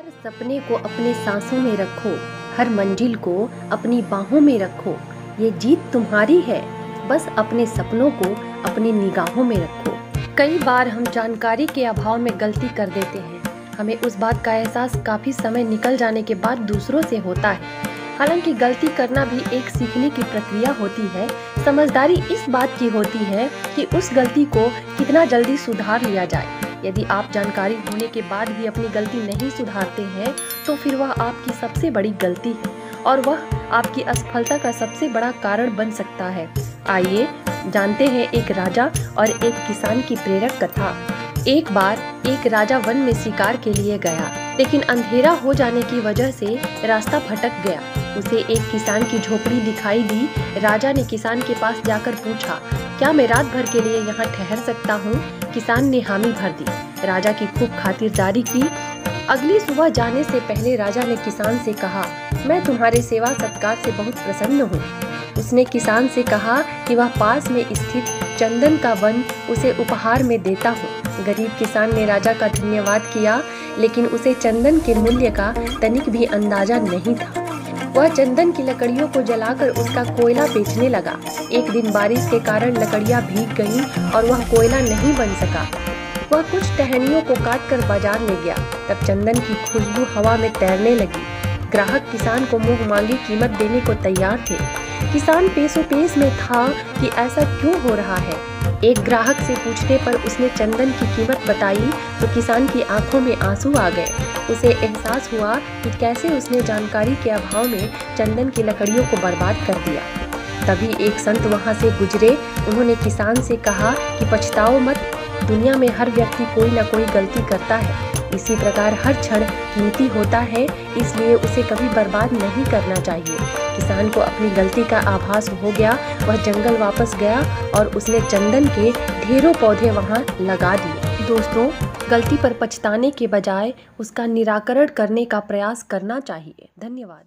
हर सपने को अपने सांसों में रखो, हर मंजिल को अपनी बाहों में रखो। ये जीत तुम्हारी है, बस अपने सपनों को अपनी निगाहों में रखो। कई बार हम जानकारी के अभाव में गलती कर देते हैं। हमें उस बात का एहसास काफ़ी समय निकल जाने के बाद दूसरों से होता है। हालांकि गलती करना भी एक सीखने की प्रक्रिया होती है। समझदारी इस बात की होती है कि उस गलती को कितना जल्दी सुधार लिया जाए। यदि आप जानकारी होने के बाद भी अपनी गलती नहीं सुधारते हैं तो फिर वह आपकी सबसे बड़ी गलती है और वह आपकी असफलता का सबसे बड़ा कारण बन सकता है। आइए जानते हैं एक राजा और एक किसान की प्रेरक कथा। एक बार एक राजा वन में शिकार के लिए गया, लेकिन अंधेरा हो जाने की वजह से रास्ता भटक गया। उसे एक किसान की झोपड़ी दिखाई दी। राजा ने किसान के पास जाकर पूछा, क्या मैं रात भर के लिए यहाँ ठहर सकता हूँ? किसान ने हामी भर दी। राजा की खूब खातिरदारी की। अगली सुबह जाने से पहले राजा ने किसान से कहा, मैं तुम्हारे सेवा सत्कार से बहुत प्रसन्न हूँ। उसने किसान से कहा कि वह पास में स्थित चंदन का वन उसे उपहार में देता हूँ। गरीब किसान ने राजा का धन्यवाद किया, लेकिन उसे चंदन के मूल्य का तनिक भी अंदाजा नहीं था। वह चंदन की लकड़ियों को जलाकर उसका कोयला बेचने लगा। एक दिन बारिश के कारण लकड़ियां भीग गईं और वह कोयला नहीं बन सका। वह कुछ टहनियों को काटकर बाजार ले गया। तब चंदन की खुशबू हवा में तैरने लगी। ग्राहक किसान को मुंह मांगी कीमत देने को तैयार थे। किसान पेशोपेश में था कि ऐसा क्यों हो रहा है। एक ग्राहक से पूछने पर उसने चंदन की कीमत बताई तो किसान की आंखों में आंसू आ गए। उसे एहसास हुआ कि कैसे उसने जानकारी के अभाव में चंदन की लकड़ियों को बर्बाद कर दिया। तभी एक संत वहां से गुजरे। उन्होंने किसान से कहा कि पछताओ मत, दुनिया में हर व्यक्ति कोई न कोई गलती करता है। इसी प्रकार हर क्षण कीमती होता है, इसलिए उसे कभी बर्बाद नहीं करना चाहिए। किसान को अपनी गलती का आभास हो गया। वह जंगल वापस गया और उसने चंदन के ढेरों पौधे वहां लगा दिए। दोस्तों, गलती पर पछताने के बजाय उसका निराकरण करने का प्रयास करना चाहिए। धन्यवाद।